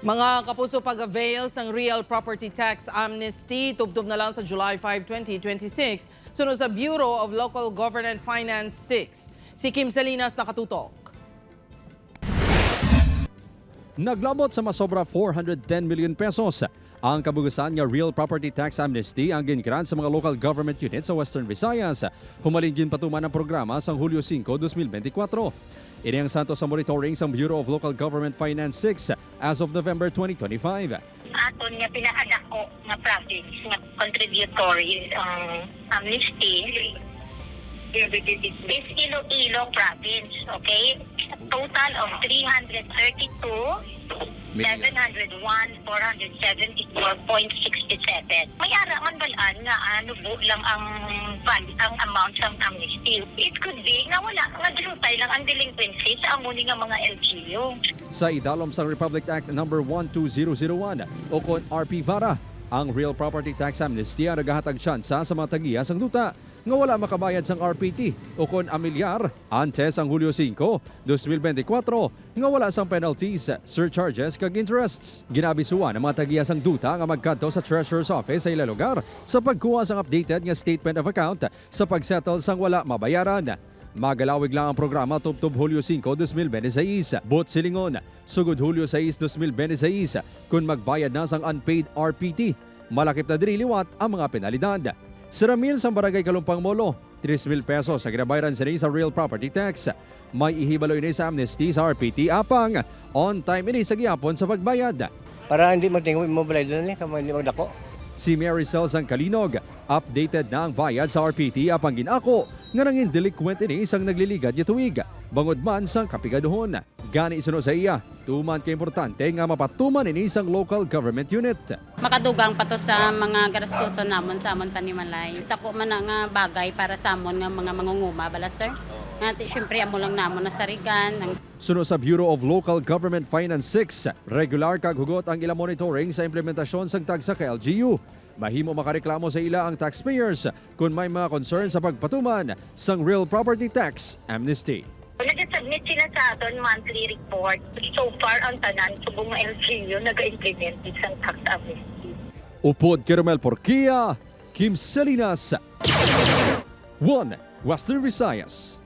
Mga kapuso, pag-avail ng Real Property Tax Amnesty, tubtub na lang sa July 5, 2026, sunod sa Bureau of Local Government Finance 6. Si Kim Salinas nakatutok. Naglabot sa masobra 410 million pesos. Ang kabugasan ng Real Property Tax Amnesty ang gingrant sa mga local government units sa Western Visayas. Humalingin patuman ang programa sa Hulyo 5, 2024. Ini ang santo sa monitoring sa Bureau of Local Government Finance 6 as of November 2025. Aton nga pinakadako nga province nga contributory ang amnesty is Iloilo province, okay? Total of 332,701,474.67. May araman balaan nga buo lang ang amount sa amnesty. It could be nga wala nga drutay lang ang delinquency sa amuni nga mga LGU. Sa idalom sa Republic Act No. 12001 o kon RP Vara, ang Real Property Tax Amnesty ang naghahatag tsansa sa mga tagiya sang duta nga wala makabayad sang RPT o kon amilyar antes ang Hulyo 5, 2024 nga wala sang penalties, surcharges kag interests. Ginabisuan ang mga tagiya sang duta nga magkadto sa Treasurer's Office sa ila lugar sa pagkuha sang updated nga statement of account sa pagsettle sang wala mabayaran. Magalawig lang ang programa tubtob Hulyo 5, 2026. Bot silingon, sugod Hulyo 6, 2026 kung magbayad na sang unpaid RPT. Malakip na diri liwat ang mga penalidad. Siramil sa Barangay Kalumpang Molo, 3,000 pesos sa ginabayaran sa Real Property Tax. May ihibalo ini sa amnesty sa RPT apang on time ini sa gihapon sa pagbayad. Para hindi magtingin mo balay doon kamo hindi magdako. Si Maricel Kalinog, updated na ang bayad sa RPT apang ginako nga nangin delinquent ini isang nagliligad yatuig. Bangod man sang kapigaduhon. Gani isuno sa iya, tuman ka importante nga mapatuman ini isang local government unit. Makadugang pa to sa mga garastuson namon sa amon panimalay. Tako man na nga bagay para sa amon nga mga mangunguma bala sir. Nga syempre amo lang namon nasarigan. Suno sa Bureau of Local Government Finance 6, regular kag hugot ang ila monitoring sa implementasyon sang tagsa ka LGU. Mahimo makareklamo sa ila ang taxpayers kung may mga concern sa pagpatuman sang Real Property Tax Amnesty. Nag-submit sila sa aton monthly report. So far, ang tanan subong nga LGU nag-implement isang tax amnesty. Upod Caramel Porquia, Kim Salinas, 1 Western Visayas.